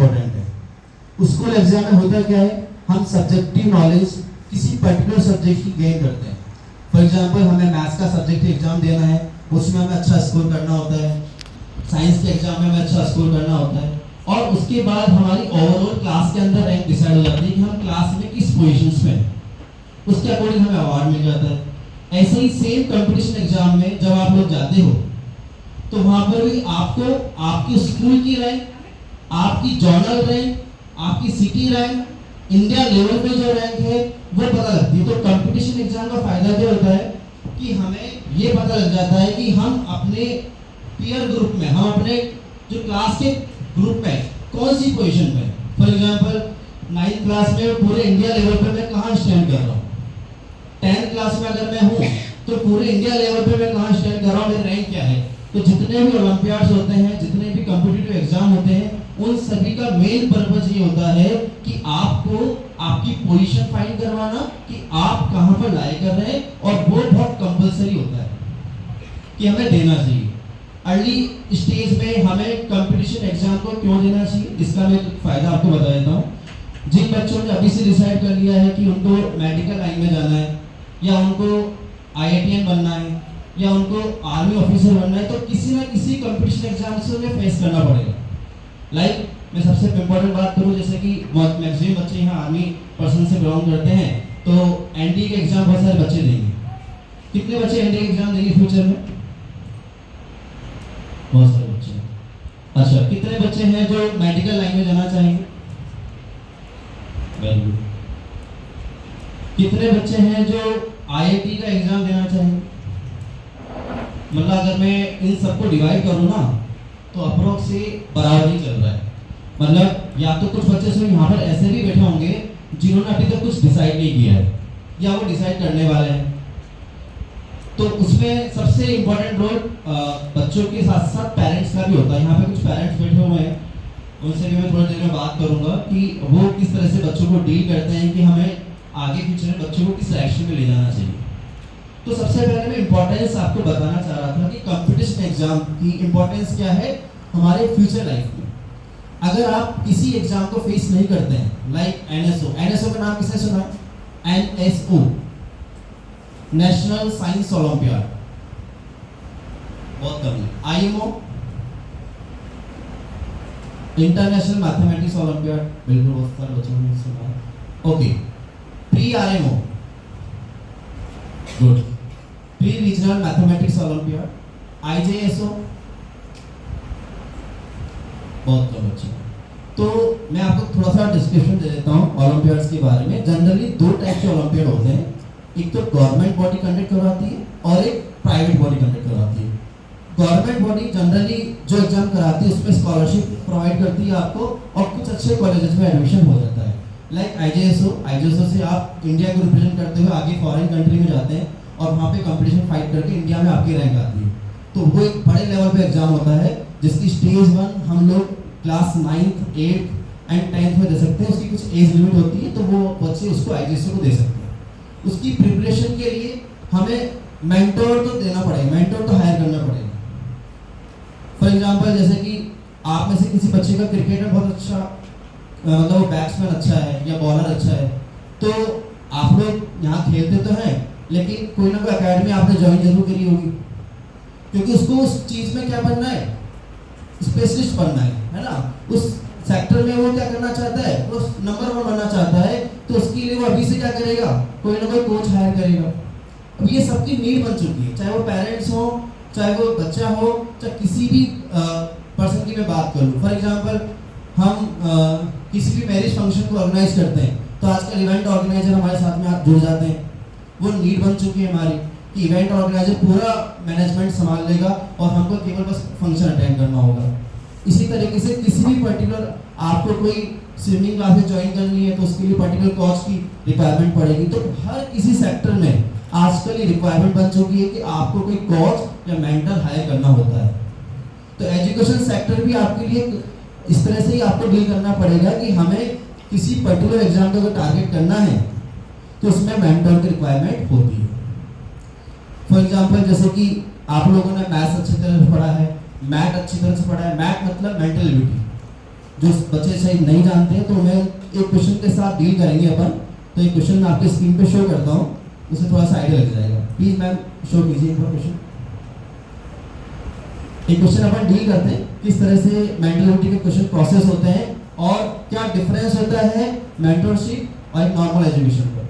Important है। School exam में होता क्या है, हम सब्जेक्टिव नॉलेज किसी पर्टिकुलर सब्जेक्ट की गेन करते हैं। फॉर एग्जांपल हमें मैथ्स का सब्जेक्ट एग्जाम देना है, उसमें हमें अच्छा स्कोर करना होता है। साइंस के एग्जाम में हमें अच्छा स्कोर करना होता है, और उसके बाद हमारी ओवरऑल क्लास के अंदर रैंक डिसाइड हो जाती है कि हम क्लास में किस पोजीशंस में हैं, उसके अकॉर्डिंग हमें अवार्ड मिल जाता है। ऐसे ही सेम कंपटीशन एग्जाम में जब आप लोग जाते हो तो वहां पर भी आपको आपकी स्कूल की रैंक, आपकी जोनल रैंक, आपकी सिटी रैंक, इंडिया लेवल पे जो रैंक है वो पता लगती है। तो कंपटीशन एग्जाम का फायदा क्या होता है कि हमें ये पता लग जाता है कि हम अपने पीयर ग्रुप में, हम अपने जो क्लास के ग्रुप में कौन सी पोजीशन में। फॉर एग्जांपल 9th क्लास में पूरे इंडिया लेवल पे मैं कहाँ स्टैंड कर रहा हूँ, 10th क्लास में अगर मैं हूँ तो पूरे इंडिया लेवल पे मैं कहाँ स्टैंड कर रहा हूँ, मेरी रैंक क्या है। तो जितने भी ओलंपियाड्स होते हैं, जितने भी कॉम्पिटिटिव एग्जाम होते हैं, उन सभी का मेन पर्पस ये होता है कि आपको आपकी पोजीशन फाइंड करवाना कि आप कहां पर लाए कर रहे हैं, और वो बहुत कंपलसरी होता है कि हमें देना चाहिए। अर्ली स्टेज में हमें कंपटीशन एग्जाम को क्यों देना चाहिए, इसका मैं फायदा आपको बता देता हूँ। जिन बच्चों ने अभी से डिसाइड कर लिया है कि उनको मेडिकल लाइन में जाना है, या उनको IITian बनना है, या उनको आर्मी ऑफिसर बनना है, तो किसी ना किसी कंपटीशन एग्जाम से उन्हें फेस करना पड़ेगा। लाइक मैं सबसे इम्पोर्टेंट बात करूं, जैसे कि मैक्सिमम बच्चे यहाँ आर्मी पर्सन से बिलोंग करते हैं, तो NDA के एग्जाम बहुत सारे बच्चे देंगे। कितने बच्चे NDA के एग्जाम देंगे फ्यूचर में? बहुत सारे बच्चे। अच्छा, कितने बच्चे हैं जो मेडिकल लाइन में जाना चाहेंगे? Very good. कितने बच्चे हैं जो IIT का एग्जाम देना चाहेंगे? मतलब अगर मैं इन सबको डिवाइड करूँ ना, तो अप्रोक्स से बराबर ही चल रहा है। मतलब या तो कुछ बच्चे से यहाँ पर ऐसे भी बैठे होंगे जिन्होंने अभी तक कुछ डिसाइड नहीं किया है, या वो डिसाइड करने वाले हैं। तो उसमें सबसे इम्पोर्टेंट रोल बच्चों के साथ साथ पेरेंट्स का भी होता है। यहाँ पे कुछ पेरेंट्स बैठे हुए हैं, उनसे भी मैं थोड़ी देर में बात करूंगा कि वो किस तरह से बच्चों को डील करते हैं कि हमें आगे फ्यूचर में बच्चों को किस डायरेक्शन में ले जाना चाहिए। तो सबसे पहले मैं इम्पोर्टेंस आपको बताना चाह रहा था कि कंपटीशन एग्जाम की इम्पोर्टेंस क्या है हमारे फ्यूचर लाइफ में। अगर आप किसी एग्जाम को फेस नहीं करते हैं, लाइक NSO का नाम किसने सुना है? NSO, नेशनल साइंस ओलंपियाड, बहुत कम है। IMO, इंटरनेशनल मैथमेटिक्स ओलंपियाड, बिल्कुल बहुत सारे बच्चों ने सुना है। Okay, Pre-RMO, good, pre regional mathematics olympiad. IJSO, बहुत कम बच्चे। तो मैं आपको थोड़ा सा डिस्क्रिप्शन दे देता हूँ ओलंपियाड्स के बारे में। जनरली दो टाइप के ओलंपियाड होते हैं, एक तो गवर्नमेंट बॉडी कंडक्ट करवाती है और एक प्राइवेट बॉडी कंडक्ट करवाती है। गवर्नमेंट बॉडी जनरली जो एग्जाम कराती है उसमें स्कॉलरशिप प्रोवाइड करती है आपको, और कुछ अच्छे कॉलेजेस में एडमिशन हो जाता है। लाइक IJSO से आप इंडिया को रिप्रेजेंट करते हुए आगे फॉरेन कंट्री में जाते हैं, और वहाँ पे कंपटीशन फाइट करके इंडिया में आपकी रैंक आती है। तो वो एक बड़े लेवल पे एग्जाम होता है, जिसकी स्टेज 1 हम लोग class 9th, 8th and 10th में दे सकते हैं। उसकी कुछ एज लिमिट होती है, तो वो बच्चे उसको IJSO को दे सकते हैं। उसकी प्रिपरेशन के लिए हमें मेंटोर तो देना पड़ेगा, मेंटोर तो हायर करना पड़ेगा। फॉर एग्जांपल जैसे कि आप में से किसी बच्चे का क्रिकेटर बहुत अच्छा, मतलब वो बैट्समैन अच्छा है या बॉलर अच्छा है, तो आप लोग यहाँ खेलते तो हैं, लेकिन कोई ना कोई अकेडमी आपने ज्वाइन जरूर करी होगी, क्योंकि उसको उस चीज में क्या बनना है, स्पेशलिस्ट बनना है ना। उस सेक्टर में वो क्या करना चाहता है, वो नंबर 1 बनना चाहता है, तो उसके लिए वो अभी से क्या करेगा, कोई ना कोई कोच हायर करेगा। अब ये सबकी नीड बन चुकी है, चाहे वो पेरेंट्स हो, चाहे वो बच्चा हो, चाहे किसी भी पर्सन की मैं बात करूँ। फॉर एग्जाम्पल हम किसी भी मैरिज फंक्शन को ऑर्गेनाइज करते हैं, तो आजकल इवेंट ऑर्गेनाइजर हमारे साथ में जुड़ जाते हैं। वो नीड बन चुकी है हमारी कि इवेंट ऑर्गेनाइजर पूरा मैनेजमेंट संभाल लेगा और हमको केवल बस फंक्शन अटेंड करना होगा। इसी तरीके से किसी भी पर्टिकुलर आपको कोई स्विमिंग क्लासेस ज्वाइन करनी है, तो उसके लिए पर्टिकुलर कोच की रिक्वायरमेंट पड़ेगी। तो हर किसी सेक्टर में आजकल ये रिक्वायरमेंट बन चुकी है कि आपको कोई कोच या मेंटर हायर करना होता है। तो एजुकेशन सेक्टर भी आपके लिए इस तरह से ही आपको डील करना पड़ेगा कि हमें किसी पर्टिकुलर एग्जाम को अगर टारगेट करना है, तो उसमें मेंटर की रिक्वायरमेंट होती है। फॉर एग्जांपल जैसे कि आप लोगों ने मैथ्स अच्छी तरह से पढ़ा है, मैथ अच्छी तरह से पढ़ा है। मैथ मतलब मेंटल एबिलिटी, जो बच्चे शायद नहीं जानते हैं, तो मैं एक क्वेश्चन के साथ डील करेंगे अपन। तो एक क्वेश्चन मैं आपके स्क्रीन पे शो करता हूँ, उससे थोड़ा सा आइडिया लग जाएगा। प्लीज मैम शो कीजिए एक बार क्वेश्चन। एक क्वेश्चन अपन डील करते हैं किस तरह से मेंटलिटी के क्वेश्चन प्रोसेस होते हैं और क्या डिफरेंस होता है मेंटरशिप और एक नॉर्मल एजुकेशन पर।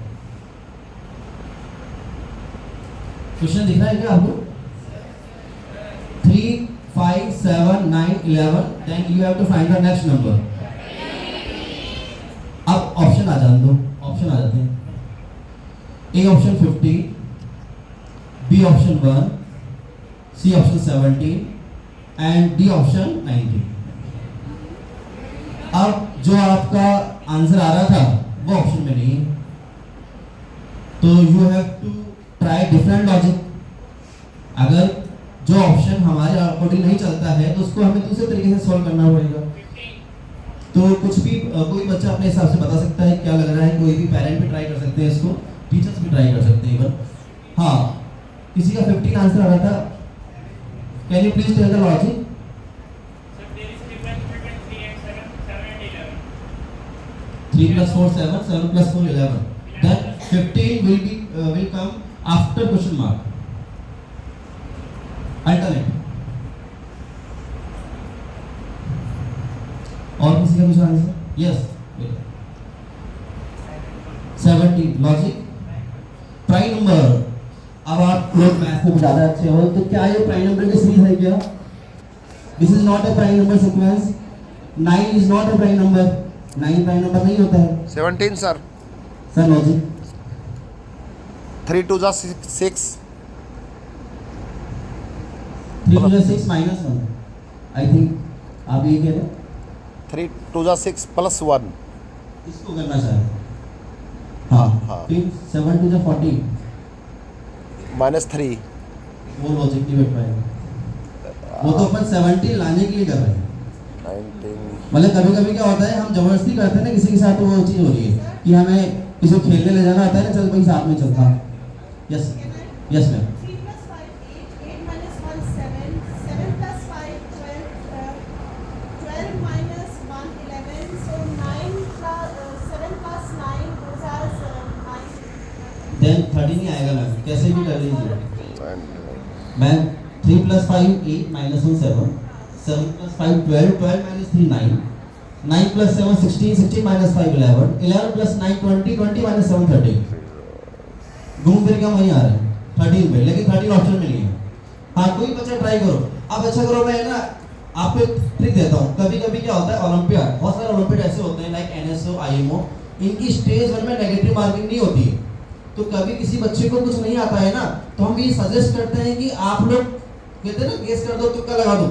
क्वेश्चन दिख रहा है क्या आपको? 3, 5, 7, 9, 11, then you have to find the next number. अब ऑप्शन आ जाने दो, ऑप्शन आ जाते हैं। A option 50, B option 1, C option 17 and D option 19। अब जो आपका आंसर आ रहा था वो ऑप्शन में नहीं है, तो you have to try different logic. अगर जो ऑप्शन हमारे अकॉर्डिंग नहीं चलता है तो उसको हमें दूसरे तरीके से सॉल्व करना पड़ेगा। तो कुछ भी कोई बच्चा अपने हिसाब से बता सकता है क्या लग रहा है, कोई भी पेरेंट भी ट्राई कर सकते हैं इसको, टीचर्स भी ट्राई कर सकते हैं इवन। हाँ, किसी का 15 आंसर आ रहा था। Can you please tell the logic? 3 plus 4 7, 7 plus 4 11. Then 15 will come after question mark. Alternate. और किसी का कुछ answer? Yes. 17 logic prime number. अब आप लोग मैथ में ज्यादा अच्छे हो, तो क्या ये प्राइम नंबर की सीरीज है क्या? This is not a prime number sequence. 9 is not a prime number. 9 prime number नहीं होता है। 17 सर। सर लॉजिक 3 2 जा 6। 3 to the 6 minus 1 I think आप ये कह रहे हैं। 3 2 जा 6 प्लस 1 इसको करना चाहिए। हाँ हाँ। 7 to the 40 -3 वो लॉजिक नहीं बैठ पाएगा। वो तो अपन 17 लाने के लिए कर रहे हैं। 19 मतलब कभी कभी क्या होता है, हम जबरदस्ती करते हैं ना किसी के साथ, तो वो चीज़ हो रही है कि हमें किसी को खेलने ले जाना आता है ना, चल भाई साथ में चलता। Yes yes ma'am. 3 plus 5 8, 8 minus 1 7, 7 plus 5 12, 12 minus 1 11, so 9 plus 7 plus 9 those are 9. Then 30 नहीं आएगा मैम, कैसे भी कर लीजिए 9 ma'am. 3 plus 5 8 minus 1 7, 7 plus 5 12, 12 minus 3 9, 9 plus 7 16, 16 minus 5 11, 11 plus 9 20, 20 minus 7 30। घूम फिर के वहीं आ रहे हैं 13 पे, लेकिन 13 ऑप्शन में नहीं है। हाँ, कोई बच्चा ट्राई करो। अब अच्छा करो, मैं ना आपको एक ट्रिक देता हूँ। कभी कभी क्या होता है, ओलंपियाड, बहुत सारे ओलंपियाड ऐसे होते हैं लाइक एनएसओ आईएमओ, इनकी स्टेज 1 में नेगेटिव मार्किंग नहीं होती है। तो कभी किसी बच्चे को कुछ नहीं आता है ना, तो हम ये सजेस्ट करते हैं कि आप लोग कहते हैं ना गेस कर दो, तुक्का लगा दो,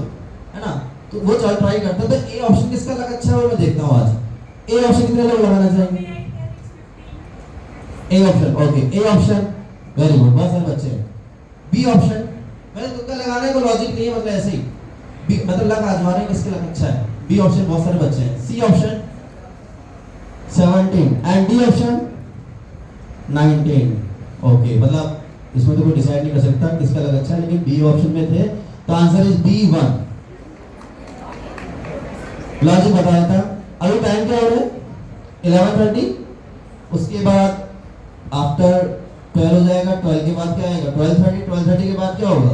है ना। तो वो चल ट्राई करते हैं। तो ए ऑप्शन किसका लगा अच्छा है वो मैं देखता हूँ आज। ए ऑप्शन कितने लोग लगाना चाहेंगे? A option, okay, A option very good, बहुत सारे बच्चे हैं। बी ऑप्शन, मैंने तुक्का लगाना है, कोई लॉजिक नहीं है, मतलब ऐसे ही बी, मतलब लग आजमा रहे हैं किसके लग अच्छा है। बी ऑप्शन बहुत सारे बच्चे हैं। C option 17 and D option 19। Okay, मतलब इसमें तो कोई डिसाइड नहीं कर सकता किसका लग अच्छा है, लेकिन बी ऑप्शन में थे, तो आंसर इज बी 1। लॉजिक बताया था। अभी टाइम क्या हो रहा है? 11:30। उसके बाद आफ्टर 12 हो जाएगा। 12 के बाद क्या आएगा? 12:30। 12:30 के बाद क्या होगा?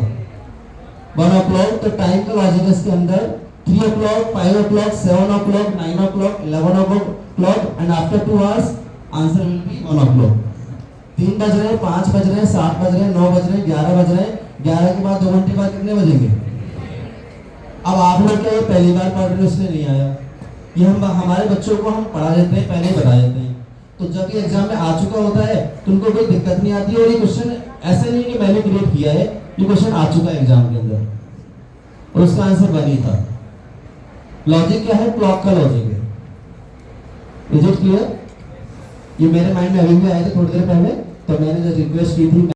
1 o'clock। तो टाइम का लॉजिक है इसके अंदर 3 o'clock, 5 o'clock, 7 o'clock, 9 o'clock, 11 o'clock and after 2 hours answer will be 1 o'clock। 3 बज रहे हैं, 5 बज रहे हैं, 7 बज रहे हैं, 9 बज रहे हैं, 11 बज रहे हैं। 11 के बाद 2 घंटे बाद कितने बजेंगे? अब आप लोग क्या ये पहली बार पढ़ रहे हो इसलिए नहीं आया, ये हम हमारे बच्चों को हम पढ़ा देते हैं, पहले ही बता देते हैं। तो जब ये एग्जाम में आ चुका होता है तो उनको कोई दिक्कत नहीं आती है। और ये क्वेश्चन ऐसे नहीं कि मैंने क्रिएट किया है, ये क्वेश्चन आ चुका है एग्जाम के अंदर और उसका आंसर वही था। लॉजिक क्या है? क्लॉक का लॉजिक है। Is it clear? ये मेरे माइंड में अभी भी आए थे थोड़ी देर पहले, तो मैंने जो रिक्वेस्ट की थी